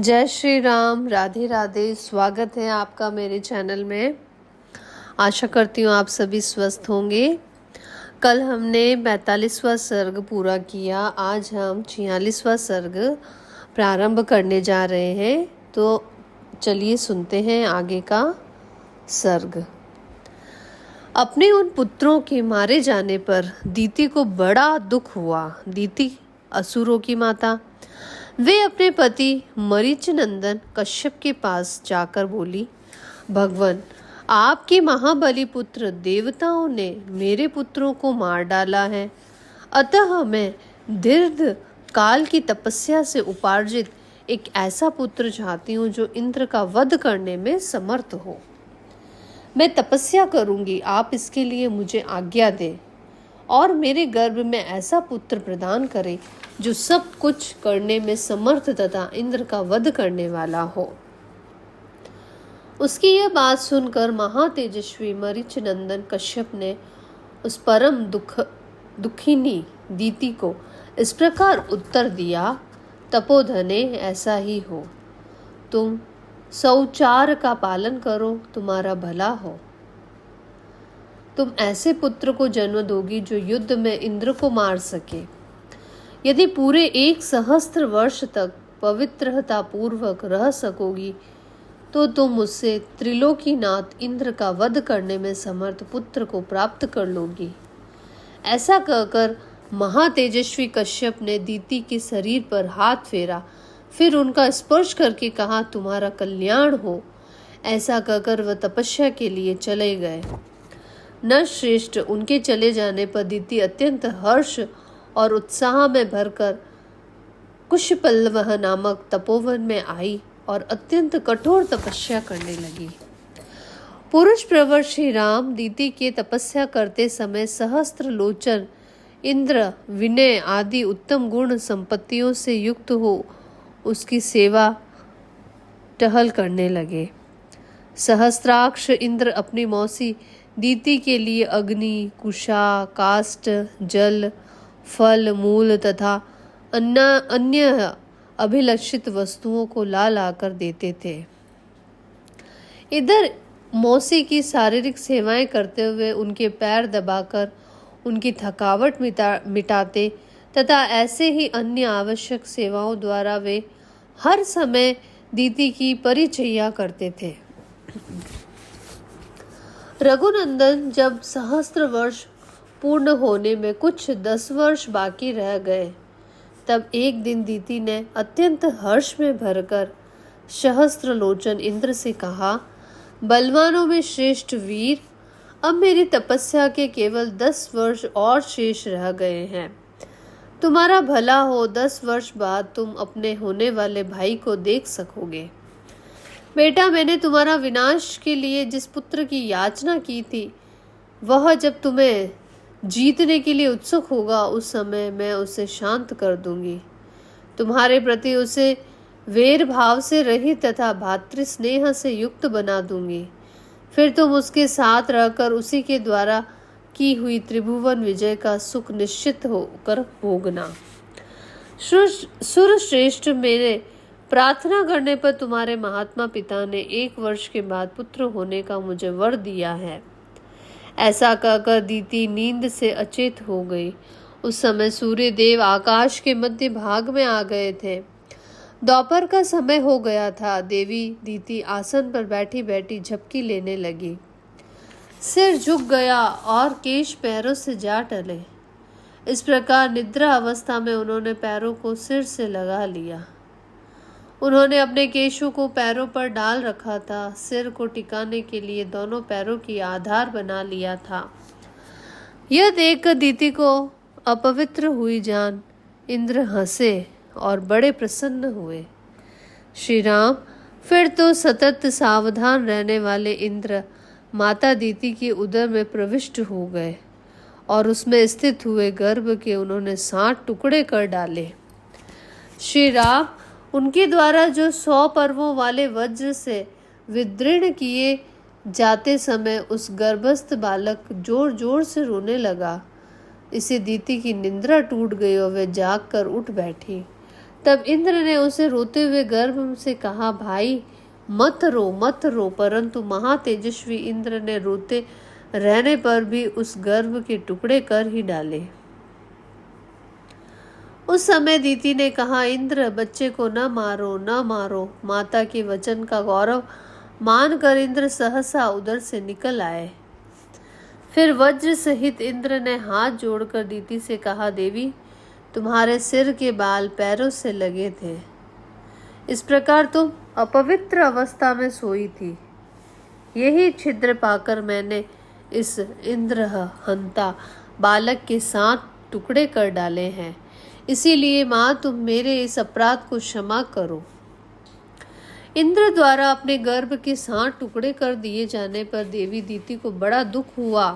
जय श्री राम। राधे राधे। स्वागत है आपका मेरे चैनल में। आशा करती हूँ आप सभी स्वस्थ होंगे। कल हमने 45वां सर्ग पूरा किया। आज हम 46वां सर्ग प्रारंभ करने जा रहे हैं। तो चलिए सुनते हैं आगे का सर्ग। अपने उन पुत्रों के मारे जाने पर दीति को बड़ा दुख हुआ। दीति असुरों की माता, वे अपने पति मरीच नंदन कश्यप के पास जाकर बोली, भगवान, आपके महाबली पुत्र देवताओं ने मेरे पुत्रों को मार डाला है। अतः मैं दीर्घ काल की तपस्या से उपार्जित एक ऐसा पुत्र चाहती हूँ जो इंद्र का वध करने में समर्थ हो। मैं तपस्या करूंगी, आप इसके लिए मुझे आज्ञा दें और मेरे गर्भ में ऐसा पुत्र प्रदान करें जो सब कुछ करने में समर्थ तथा इंद्र का वध करने वाला हो। उसकी यह बात सुनकर महातेजस्वी मरीच नंदन कश्यप ने उस परम दुखिनी दीति को इस प्रकार उत्तर दिया, तपोधने, ऐसा ही हो। तुम सौचार का पालन करो, तुम्हारा भला हो। तुम ऐसे पुत्र को जन्म दोगी जो युद्ध में इंद्र को मार सके। यदि पूरे 1 सहस्त्र वर्ष तक पवित्रता पूर्वक रह सकोगी तो तुम मुझसे त्रिलोकीनाथ इंद्र का वध करने में समर्थ पुत्र को प्राप्त कर लोगी। ऐसा कहकर महातेजस्वी कश्यप ने दीति के शरीर पर हाथ फेरा, फिर उनका स्पर्श करके कहा, तुम्हारा कल्याण हो। ऐसा कहकर वह तपस्या के लिए चले गए। नरश्रेष्ठ, उनके चले जाने पर दीति अत्यंत हर्ष और उत्साह में भरकर कुशपल्लव नामक तपोवन में आई और अत्यंत कठोर तपस्या करने लगी। पुरुष प्रवर श्री राम दीति के तपस्या करते समय सहस्त्र लोचन इंद्र विनय आदि उत्तम गुण संपत्तियों से युक्त हो उसकी सेवा टहल करने लगे। सहस्त्राक्ष इंद्र अपनी मौसी दीति के लिए अग्नि, कुशा, काष्ठ, जल, फल, मूल तथा अन्य अभिलषित वस्तुओं को ला लाकर देते थे। इधर मौसी की शारीरिक सेवाएं करते हुए उनके पैर दबाकर उनकी थकावट मिटाते तथा ऐसे ही अन्य आवश्यक सेवाओं द्वारा वे हर समय दीति की परिचर्या करते थे। रघुनंदन जब सहस्त्र वर्ष पूर्ण होने में कुछ 10 वर्ष बाकी रह गए, तब एक दिन दीति ने अत्यंत हर्ष में भरकर सहस्त्र लोचन इंद्र से कहा, बलवानों में श्रेष्ठ वीर, अब मेरी तपस्या के केवल 10 वर्ष और शेष रह गए हैं। तुम्हारा भला हो, 10 वर्ष बाद तुम अपने होने वाले भाई को देख सकोगे। बेटा, मैंने तुम्हारा विनाश के लिए जिस पुत्र की याचना की थी, वह जब तुम्हें जीतने के लिए उत्सुक होगा उस समय मैं उसे शांत कर दूंगी। तुम्हारे प्रति उसे वैर भाव से रहित तथा भातृ स्नेह से युक्त बना दूंगी। फिर तुम उसके साथ रहकर उसी के द्वारा की हुई त्रिभुवन विजय का सुख निश्चित होकर भोगना। सुरश्रेष्ठ, मेरे प्रार्थना करने पर तुम्हारे महात्मा पिता ने 1 वर्ष के बाद पुत्र होने का मुझे वर दिया है। ऐसा कहकर दीति नींद से अचेत हो गई। उस समय सूर्य देव आकाश के मध्य भाग में आ गए थे। दोपहर का समय हो गया था। देवी दीति आसन पर बैठी बैठी झपकी लेने लगी। सिर झुक गया और केश पैरों से जा टले। इस प्रकार निद्रा अवस्था में उन्होंने पैरों को सिर से लगा लिया। उन्होंने अपने केशों को पैरों पर डाल रखा था। सिर को टिकाने के लिए दोनों पैरों की आधार बना लिया था। यह देखकर दीति को अपवित्र हुई जान इंद्र हंसे और बड़े प्रसन्न हुए। श्री राम, फिर तो सतत सावधान रहने वाले इंद्र माता दीति के उदर में प्रविष्ट हो गए और उसमें स्थित हुए गर्भ के उन्होंने 60 टुकड़े कर डाले। श्री राम, उनके द्वारा जो 100 पर्वों वाले वज्र से विदीर्ण किए जाते समय उस गर्भस्थ बालक जोर जोर से रोने लगा। इसे दीति की निंद्रा टूट गई और वे जाग कर उठ बैठी। तब इंद्र ने उसे रोते हुए गर्भ से कहा, भाई मत रो मत रो। परंतु महातेजस्वी इंद्र ने रोते रहने पर भी उस गर्भ के टुकड़े कर ही डाले। उस समय दीति ने कहा, इंद्र, बच्चे को न मारो न मारो। माता के वचन का गौरव मानकर इंद्र सहसा उधर से निकल आए। फिर वज्र सहित इंद्र ने हाथ जोड़कर दीति से कहा, देवी, तुम्हारे सिर के बाल पैरों से लगे थे, इस प्रकार तुम अपवित्र अवस्था में सोई थी। यही छिद्र पाकर मैंने इस इंद्र हंता बालक के 7 टुकड़े कर डाले हैं। इसीलिए माँ, तुम मेरे इस अपराध को क्षमा करो। इंद्र द्वारा अपने गर्भ के 7 टुकड़े कर दिए जाने पर देवी दीति को बड़ा दुख हुआ।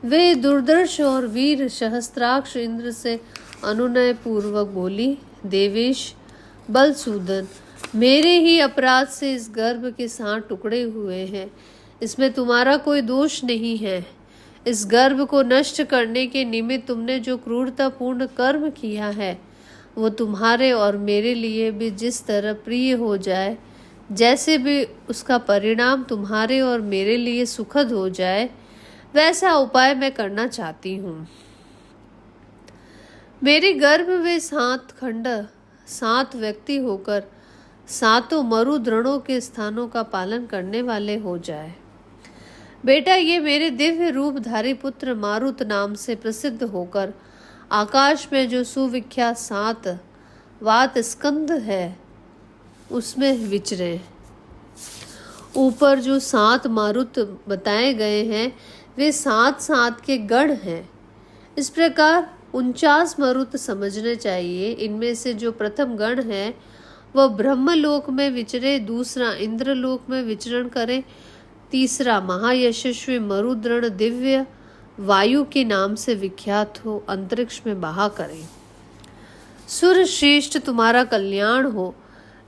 वे दुर्दर्श और वीर सहस्त्राक्ष इंद्र से अनुनय पूर्वक बोली, देवेश बलसूदन, मेरे ही अपराध से इस गर्भ के 7 टुकड़े हुए हैं। इसमें तुम्हारा कोई दोष नहीं है। इस गर्भ को नष्ट करने के निमित्त तुमने जो क्रूरतापूर्ण कर्म किया है, वो तुम्हारे और मेरे लिए भी जिस तरह प्रिय हो जाए, जैसे भी उसका परिणाम तुम्हारे और मेरे लिए सुखद हो जाए, वैसा उपाय मैं करना चाहती हूँ। मेरे गर्भ में 7 खंड 7 व्यक्ति होकर 7 मरुद्रणों के स्थानों का पालन करने वाले हो जाए। बेटा, ये मेरे दिव्य रूपधारी पुत्र मारुत नाम से प्रसिद्ध होकर आकाश में जो सुविख्यात 7 वात स्कंद है उसमें विचरे। ऊपर जो 7 मारुत बताए गए हैं वे 7 के गण हैं। इस प्रकार 49 मरुत समझने चाहिए। इनमें से जो प्रथम गण है वह ब्रह्मलोक में विचरे, दूसरा इंद्रलोक में विचरण करे, तीसरा महायशस्वी मरुद्रण दिव्य वायु के नाम से विख्यात हो अंतरिक्ष में बहा करे। सुर श्रेष्ठ, तुम्हारा कल्याण हो।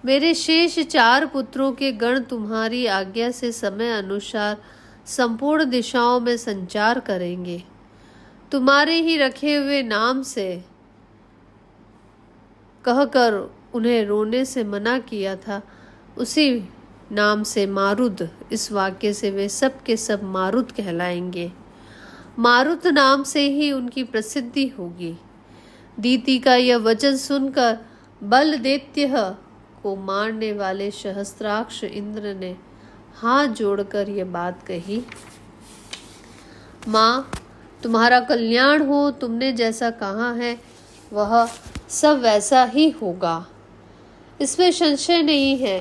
मेरे शेष 4 पुत्रों के गण तुम्हारी आज्ञा से समय अनुसार संपूर्ण दिशाओं में संचार करेंगे। तुम्हारे ही रखे हुए नाम से कहकर उन्हें रोने से मना किया था, उसी नाम से मारुद, इस वाक्य से वे सब के सब मारुत कहलाएंगे। मारुत नाम से ही उनकी प्रसिद्धि होगी। दीति का यह वचन सुनकर बलदैत्य को मारने वाले सहस्त्राक्ष इंद्र ने हाथ जोड़कर यह बात कही, माँ, तुम्हारा कल्याण हो। तुमने जैसा कहा है वह सब वैसा ही होगा, इसमें संशय नहीं है।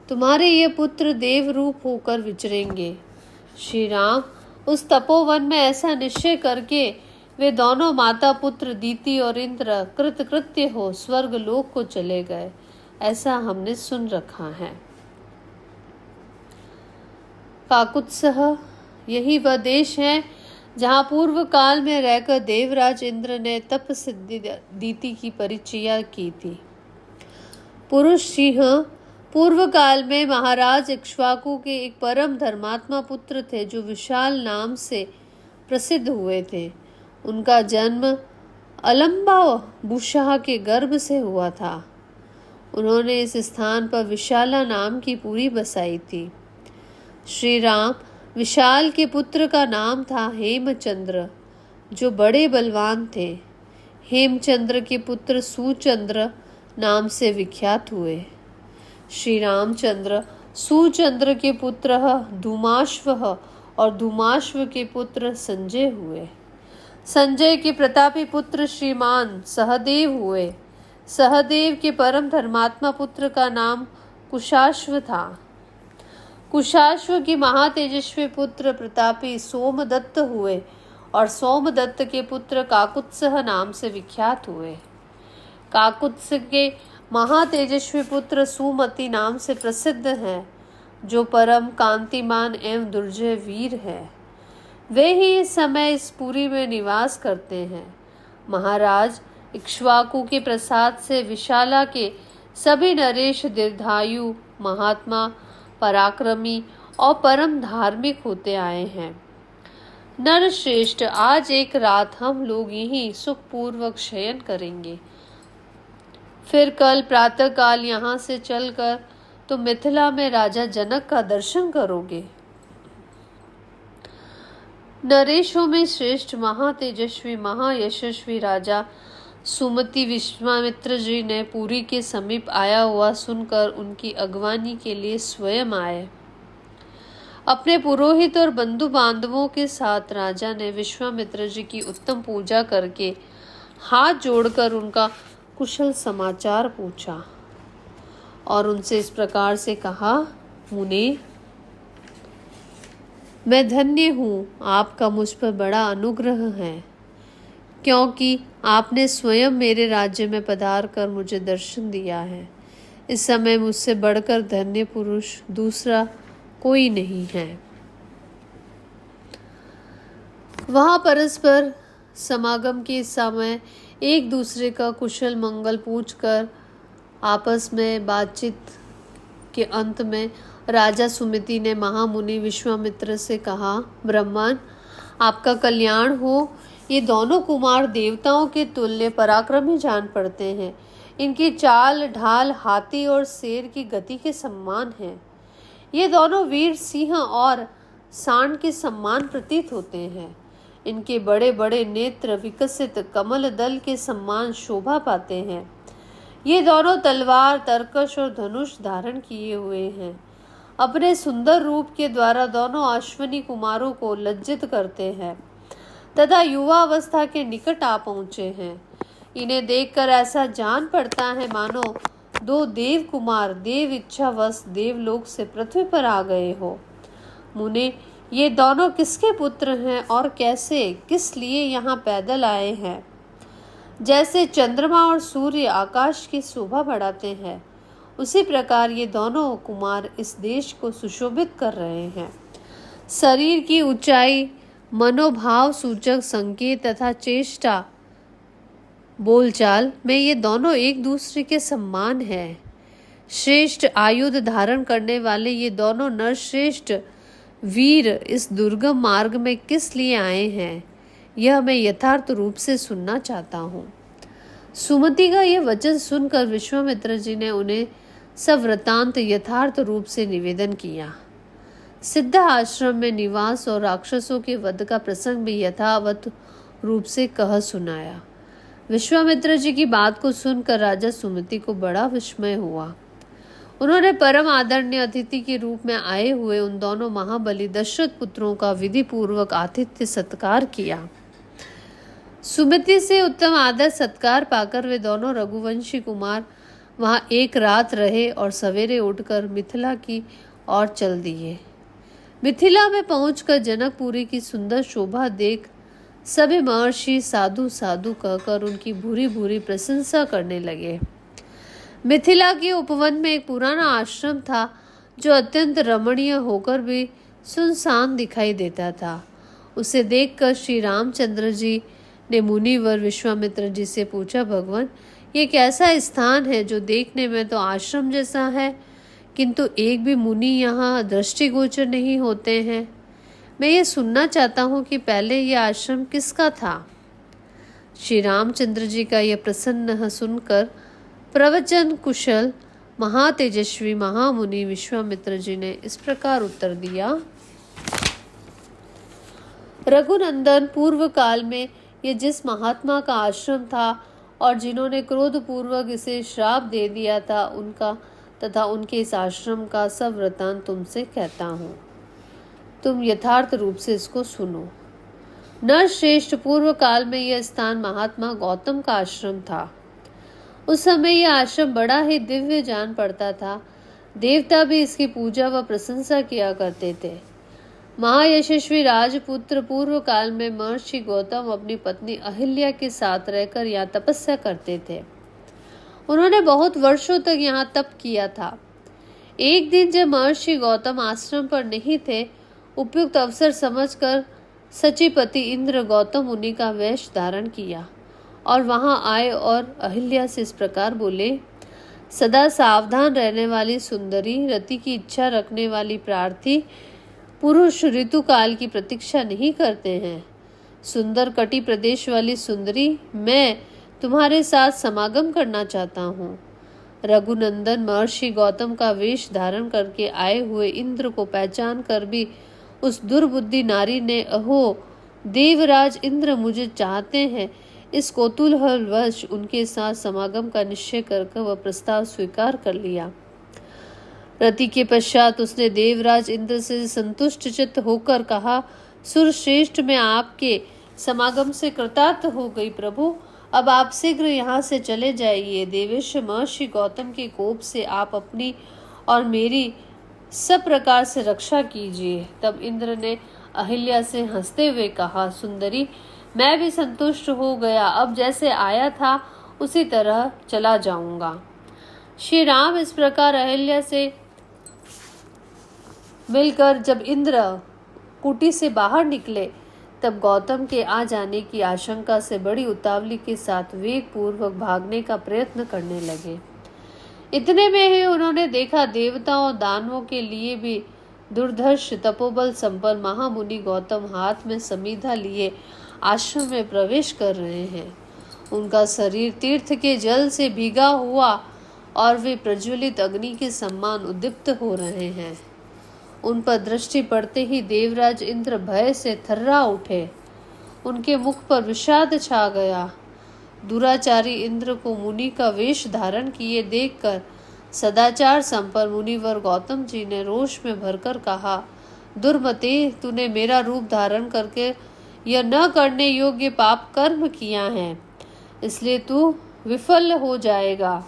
तुम्हारे ये पुत्र देव रूप होकर विचरेंगे। श्री राम उस तपोवन में ऐसा निश्चय करके वे दोनों माता पुत्र दीति और इंद्र कृतकृत्य हो स्वर्ग लोक को चले गए, ऐसा हमने सुन रखा है। काकुत्सह, यही वह देश है जहाँ पूर्व काल में रहकर देवराज इंद्र ने तप सिद्धि दीति की परिचर्या की थी। पुरुष सिंह, पूर्व काल में महाराज इक्ष्वाकु के एक परम धर्मात्मा पुत्र थे जो विशाल नाम से प्रसिद्ध हुए थे। उनका जन्म अलंबा बुशाह के गर्भ से हुआ था। उन्होंने इस स्थान पर विशाला नाम की पुरी बसाई थी। श्री राम विशाल के पुत्र का नाम था हेमचंद्र, जो बड़े बलवान थे। हेमचंद्र के पुत्र सुचंद्र नाम से विख्यात हुए। श्री रामचंद्र सुचंद्र के पुत्र धूमाश्व और धूमाश्व के पुत्र संजय हुए। संजय के प्रतापी पुत्र श्रीमान सहदेव हुए। सहदेव के परम धर्मात्मा पुत्र का नाम कुशाश्व था। कुशाश्व के महातेजस्वी पुत्र प्रतापी सोमदत्त हुए और सोमदत्त के पुत्र काकुत्सह नाम से विख्यात हुए। काकुत्स के महातेजस्वी पुत्र सुमति नाम से प्रसिद्ध हैं, जो परम कांतिमान एवं दुर्जय वीर है। वे ही इस समय इस पुरी में निवास करते हैं। महाराज इक्ष्वाकु के प्रसाद से विशाला के सभी नरेश दीर्घायु, महात्मा, पराक्रमी और परम धार्मिक होते आए हैं। नरश्रेष्ठ, आज एक रात हम लोग यहीं सुखपूर्वक शयन करेंगे, फिर कल प्रातःकाल यहाँ से चलकर तुम मिथिला में राजा जनक का दर्शन करोगे। नरेशों में श्रेष्ठ महातेजस्वी महायशस्वी राजा सुमति विश्वामित्र जी ने पुरी के समीप आया हुआ सुनकर उनकी अगवानी के लिए स्वयं आए। अपने पुरोहित और बंधु बांधवों के साथ राजा ने विश्वामित्र जी की उत्तम पूजा करके हाथ जोड़कर उनका कुशल समाचार पूछा और उनसे इस प्रकार से कहा, मुनि, मैं धन्य हूँ, आपका मुझ पर बड़ा अनुग्रह है, क्योंकि आपने स्वयं मेरे राज्य में पधार कर मुझे दर्शन दिया है। इस समय मुझसे बढ़कर धन्य पुरुष दूसरा कोई नहीं है। वहाँ परस्पर समागम के समय एक दूसरे का कुशल मंगल पूछकर आपस में बातचीत के अंत में राजा सुमिति ने महामुनि विश्वामित्र से कहा, ब्रह्मन, आपका कल्याण हो। ये दोनों कुमार देवताओं के तुल्य पराक्रमी जान पड़ते हैं। इनकी चाल ढाल हाथी और शेर की गति के समान है। ये दोनों वीर सिंह और सांड के समान प्रतीत होते हैं। इनके बड़े बड़े नेत्र विकसित कमल दल के समान शोभा पाते हैं। ये दोनों तलवार, तरकश और धनुष धारण किए हुए हैं। अपने सुंदर रूप के द्वारा दोनों अश्विनी कुमारों को लज्जित करते हैं तथा युवा अवस्था के निकट आ पहुंचे हैं। इन्हें देखकर ऐसा जान पड़ता है मानो दो देव कुमार देव इच्छावश देवलोक से पृथ्वी पर आ गए हो। मुने, ये दोनों किसके पुत्र हैं और कैसे किस लिए यहाँ पैदल आए हैं? जैसे चंद्रमा और सूर्य आकाश की शोभा बढ़ाते हैं, उसी प्रकार ये दोनों कुमार इस देश को सुशोभित कर रहे हैं। शरीर की ऊंचाई, मनोभाव सूचक संकेत तथा चेष्टा बोलचाल में ये दोनों एक दूसरे के समान हैं। श्रेष्ठ आयुध धारण करने वाले ये दोनों नरश्रेष्ठ वीर इस दुर्गम मार्ग में किस लिए आए हैं, यह मैं यथार्थ रूप से सुनना चाहता हूँ। सुमति का यह वचन सुनकर विश्वामित्र जी ने उन्हें सब वृतांत यथार्थ रूप से निवेदन किया। सिद्ध आश्रम में निवास और राक्षसों के वध का प्रसंग भी यथावत रूप से कह सुनाया। विश्वामित्र जी की बात को सुनकर राजा सुमति को बड़ा विस्मय हुआ। उन्होंने परम आदरणीय अतिथि के रूप में आए हुए उन दोनों महाबली दशरथ पुत्रों का विधि पूर्वक आतिथ्य सत्कार किया। सुमति से उत्तम आदर सत्कार पाकर वे दोनों रघुवंशी कुमार वहां एक रात रहे और सवेरे उठकर मिथिला की ओर चल दिए। मिथिला में पहुंचकर जनकपुरी की सुंदर शोभा देख सभी महर्षि साधु साधु कहकर उनकी भूरी भूरी प्रशंसा करने लगे। मिथिला के उपवन में एक पुराना आश्रम था जो अत्यंत रमणीय होकर भी सुनसान दिखाई देता था। उसे देखकर श्री रामचंद्र जी ने मुनिवर विश्वामित्र जी से पूछा, भगवान, ये कैसा स्थान है जो देखने में तो आश्रम जैसा है, किंतु एक भी मुनि यहाँ दृष्टिगोचर नहीं होते हैं। मैं ये सुनना चाहता हूँ कि पहले यह आश्रम किसका था। श्री रामचंद्र जी का यह प्रसन्न सुनकर प्रवचन कुशल महातेजस्वी महामुनि विश्वामित्र जी ने इस प्रकार उत्तर दिया, रघुनंदन, पूर्व काल में ये जिस महात्मा का आश्रम था और जिन्होंने क्रोध पूर्वक इसे श्राप दे दिया था, उनका तथा उनके इस आश्रम का सब वृतांत तुमसे कहता हूँ। तुम यथार्थ रूप से इसको सुनो। नरश्रेष्ठ, पूर्व काल में यह स्थान महात्मा गौतम का आश्रम था। उस समय यह आश्रम बड़ा ही दिव्य जान पड़ता था। देवता भी इसकी पूजा व प्रशंसा किया करते थे। महायशस्वी राजपुत्र पूर्व काल में महर्षि गौतम अपनी पत्नी अहिल्या के साथ रहकर यहाँ तपस्या करते थे। उन्होंने बहुत वर्षों तक यहाँ तप किया था। एक दिन जब महर्षि गौतम आश्रम पर नहीं थे, उपयुक्त अवसर समझकर सचिपति इंद्र गौतम मुनि का वेश धारण किया और वहां आए और अहिल्या से इस प्रकार बोले, सदा सावधान रहने वाली सुंदरी, रति की इच्छा रखने वाली प्रार्थी पुरुष ऋतु काल की प्रतीक्षा नहीं करते हैं। सुंदर कटी प्रदेश वाली सुंदरी, मैं तुम्हारे साथ समागम करना चाहता हूँ। रघुनंदन महर्षि गौतम का वेश धारण करके आए हुए इंद्र को पहचान कर भी उस दुर्बुद्धि नारी ने, अहो देवराज इंद्र मुझे चाहते हैं, इस कौतूहलवश उनके साथ समागम का निश्चय कर वह प्रस्ताव स्वीकार कर लिया। रति के पश्चात उसने देवराज इंद्र से संतुष्ट चित्त होकर कहा, सुरश्रेष्ठ मैं आपके समागम से कृतार्थ हो गई प्रभु, अब आप शीघ्र यहाँ से चले जाइए। देवेश महर्षि गौतम के कोप से आप अपनी और मेरी सब प्रकार से रक्षा कीजिए। तब इंद्र ने अहिल्या से हंसते हुए कहा, सुंदरी मैं भी संतुष्ट हो गया, अब जैसे आया था उसी तरह चला जाऊंगा। श्री राम इस प्रकार अहिल्या से मिलकर जब इंद्र कुटी से बाहर निकले, तब गौतम के आ जाने की आशंका से बड़ी उतावली के साथ वेग पूर्वक भागने का प्रयत्न करने लगे। इतने में ही उन्होंने देखा देवताओं दानवों के लिए भी दुर्धर्ष तपोबल संपन्न महामुनि गौतम हाथ में समीधा लिए आश्रम में प्रवेश कर रहे हैं। उनका शरीर तीर्थ के जल से भीगा हुआ और वे प्रज्वलित अग्नि के समान उद्दीप्त हो रहे हैं। उन पर दृष्टि पड़ते ही देवराज इंद्र भय से थर्रा उठे। उनके मुख पर विषाद छा गया। दुराचारी इंद्र को मुनि का वेश धारण किए देखकर सदाचार संपन्न मुनिवर गौतम जी ने रोष में भरकर कहा, दुर्मते तूने मेरा रूप धारण करके यह न करने योग्य पाप कर्म किया है, इसलिए तू विफल हो जाएगा।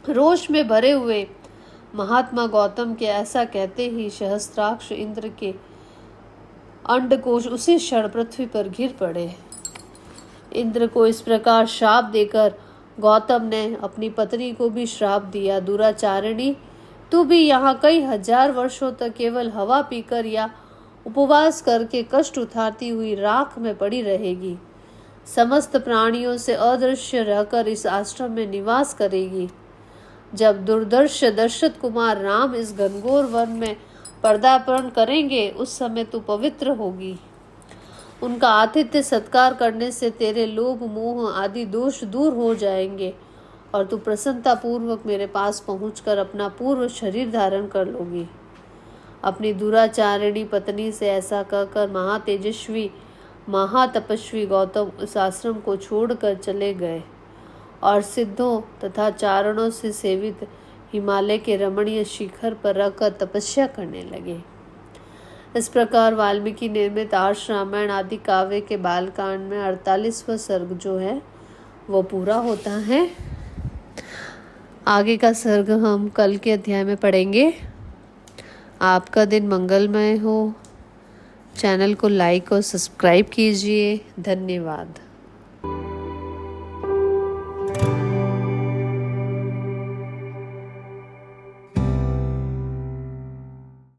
रोष में भरे हुए महात्मा गौतम के ऐसा कहते ही सहस्त्राक्ष इंद्र के अंडकोश उसी क्षण पृथ्वी पर गिर पड़े। इंद्र को इस प्रकार श्राप देकर गौतम ने अपनी पत्नी को भी श्राप दिया, दुराचारिणी तू भी यहाँ कई हजार वर्षों तक केवल हवा पीकर या उपवास करके कष्ट उठाती हुई राख में पड़ी रहेगी। समस्त प्राणियों से अदृश्य रहकर इस आश्रम में निवास करेगी। जब दुर्दर्श दशरथ कुमार राम इस घनघोर वन में पदार्पण करेंगे, उस समय तू पवित्र होगी। उनका आतिथ्य सत्कार करने से तेरे लोभ मोह आदि दोष दूर हो जाएंगे और तू प्रसन्नता पूर्वक मेरे पास पहुंचकर अपना पूर्व शरीर धारण कर लोगी। अपनी दुराचारिणी पत्नी से ऐसा कहकर महातेजस्वी महातपस्वी गौतम उस आश्रम को छोड़कर चले गए और सिद्धों तथा चारणों से सेवित हिमालय के रमणीय शिखर पर रखकर तपस्या करने लगे। इस प्रकार वाल्मीकि निर्मित आर्ष रामायण आदि काव्य के बालकांड में 48वां सर्ग जो है वो पूरा होता है। आगे का सर्ग हम कल के अध्याय में पढ़ेंगे। आपका दिन मंगलमय हो। चैनल को लाइक और सब्सक्राइब कीजिए। धन्यवाद।